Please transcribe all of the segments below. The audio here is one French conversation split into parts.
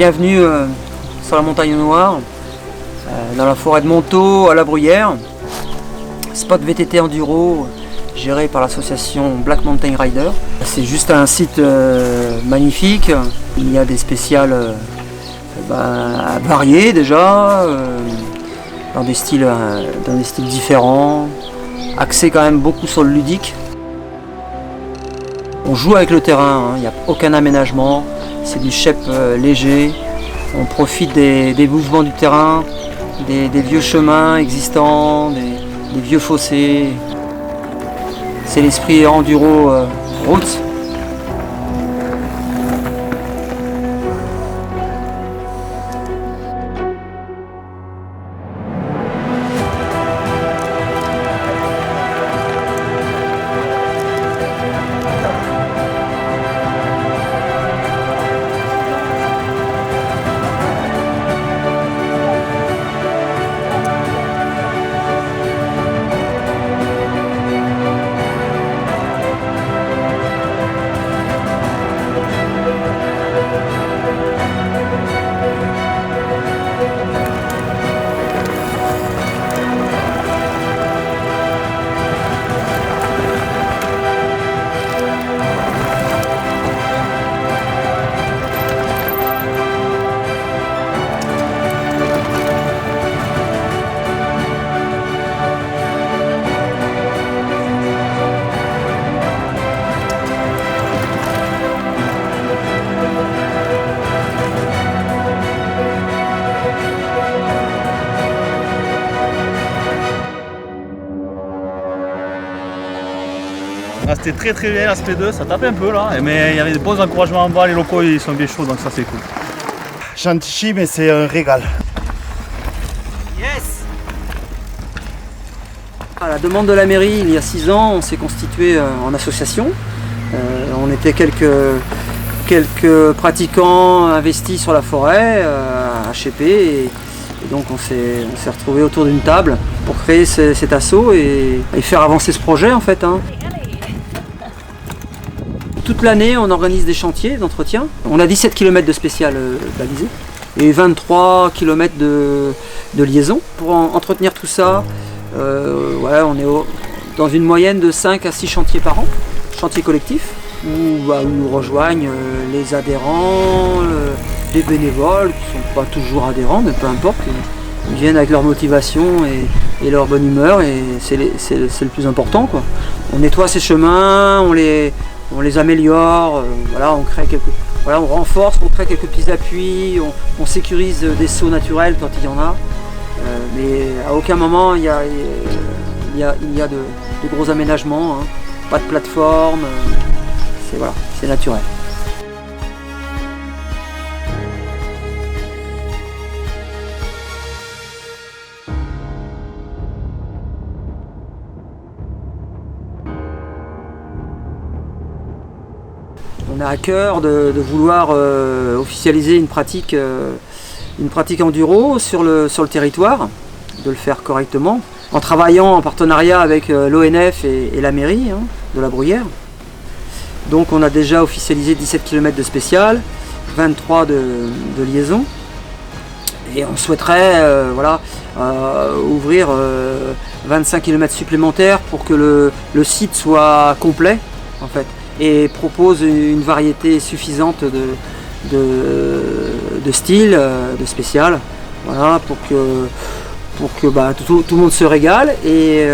Bienvenue sur la montagne noire, dans la forêt de Montaut à la Bruyère. Spot VTT enduro géré par l'association Black Mountain Rider. C'est juste un site magnifique. Il y a des spéciales variées déjà, dans des styles différents, axés quand même beaucoup sur le ludique. On joue avec le terrain, il n'y a aucun aménagement, c'est du chep léger. On profite des mouvements du terrain, des vieux chemins existants, des vieux fossés. C'est l'esprit enduro route. C'était très bien l'aspect 2, ça tapait un peu là, mais il y avait de bons encouragements en bas, les locaux ils sont bien chauds donc ça c'est cool. Gentil mais c'est un régal. Yes. À la demande de la mairie, il y a 6 ans, on s'est constitué en association. On était quelques pratiquants investis sur la forêt, HEP, et donc on s'est retrouvés autour d'une table pour créer cet assaut et faire avancer ce projet en fait. Toute l'année, on organise des chantiers d'entretien. On a 17 km de spécial balisé et 23 km de liaison. Pour entretenir tout ça, on est dans une moyenne de 5 à 6 chantiers par an, chantiers collectifs, où nous rejoignent les adhérents, les bénévoles, qui ne sont pas toujours adhérents, mais peu importe. Ils viennent avec leur motivation et leur bonne humeur, et c'est le plus important, quoi. On nettoie ces chemins, on les améliore, on renforce, on crée quelques petits appuis, on sécurise des sauts naturels quand il y en a, mais à aucun moment il y a de gros aménagements, pas de plateforme, c'est naturel. On a à cœur de vouloir officialiser une pratique enduro sur le territoire, de le faire correctement, en travaillant en partenariat avec l'ONF et la mairie de la Bruyère. Donc on a déjà officialisé 17 km de spécial, 23 de liaison, et on souhaiterait ouvrir 25 km supplémentaires pour que le site soit complet en fait, et propose une variété suffisante de styles, de spécial, pour que tout le monde se régale et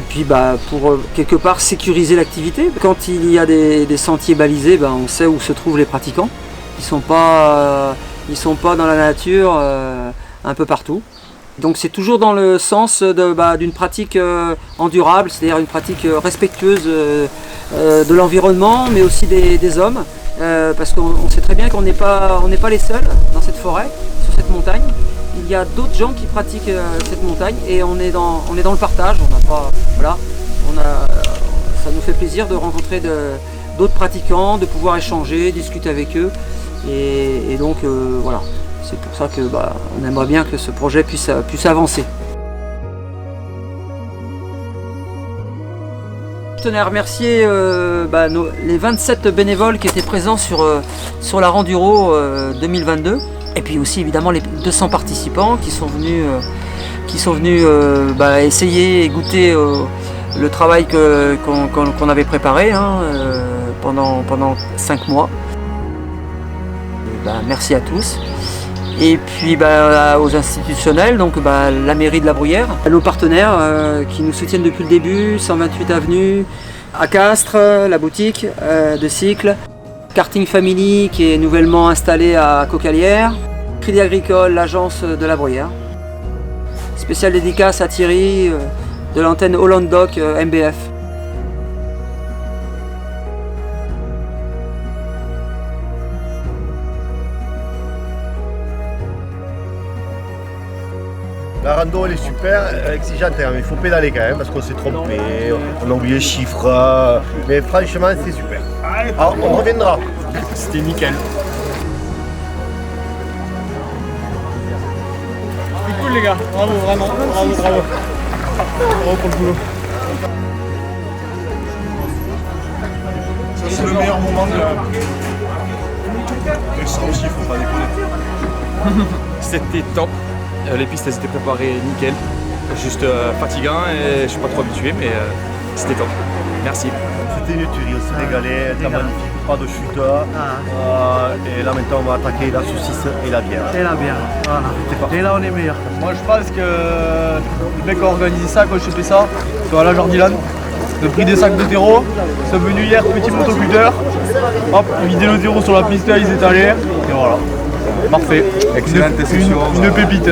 puis pour quelque part sécuriser l'activité. Quand il y a des sentiers balisés, on sait où se trouvent les pratiquants. Ils sont pas dans la nature un peu partout. Donc c'est toujours dans le sens d'une pratique endurable, c'est-à-dire une pratique respectueuse de l'environnement, mais aussi des hommes, parce qu'on sait très bien qu'on n'est pas les seuls dans cette forêt, sur cette montagne. Il y a d'autres gens qui pratiquent cette montagne et on est dans le partage. Ça nous fait plaisir de rencontrer d'autres pratiquants, de pouvoir échanger, discuter avec eux, et donc voilà. C'est pour ça que on aimerait bien que ce projet puisse avancer. tenais à remercier les 27 bénévoles qui étaient présents sur la Randuro 2022. Et puis aussi évidemment les 200 participants qui sont venus essayer et goûter le travail qu'on avait préparé pendant 5 mois. Merci à tous. Et puis aux institutionnels, donc la mairie de La Bruyère, nos partenaires qui nous soutiennent depuis le début, 128 avenue, à Castres, la boutique de cycle, Karting Family qui est nouvellement installé à Cocalière, Crédit Agricole, l'agence de La Bruyère. Spéciale dédicace à Thierry de l'antenne Holland Doc MBF. La rando elle est super exigeante, mais il faut pédaler quand même parce qu'on s'est trompé, on a oublié le chiffre, mais franchement c'est super. Alors, on reviendra. C'était nickel. C'est cool les gars, bravo vraiment, bravo. Bravo pour le boulot. C'est le meilleur moment de la... Et ça aussi, il faut pas déconner. C'était top. Les pistes elles étaient préparées nickel. Juste fatigant et je suis pas trop habitué mais c'était top. Merci. C'était une tuerie, on s'est régalé, c'était magnifique, pas de chute. Et là maintenant on va attaquer la saucisse et la bière. Et la bière, voilà. Et là on est meilleur. Moi je pense que les mecs qui ont organisé ça, quand je fais ça, c'est à la Jordiland. Ils ont pris des sacs de terreau, ils sont venus hier, petit motocutter, hop, ils vidaient le terreau sur la piste, ils étalaient, et voilà. Parfait. Excellente session. Une pépite.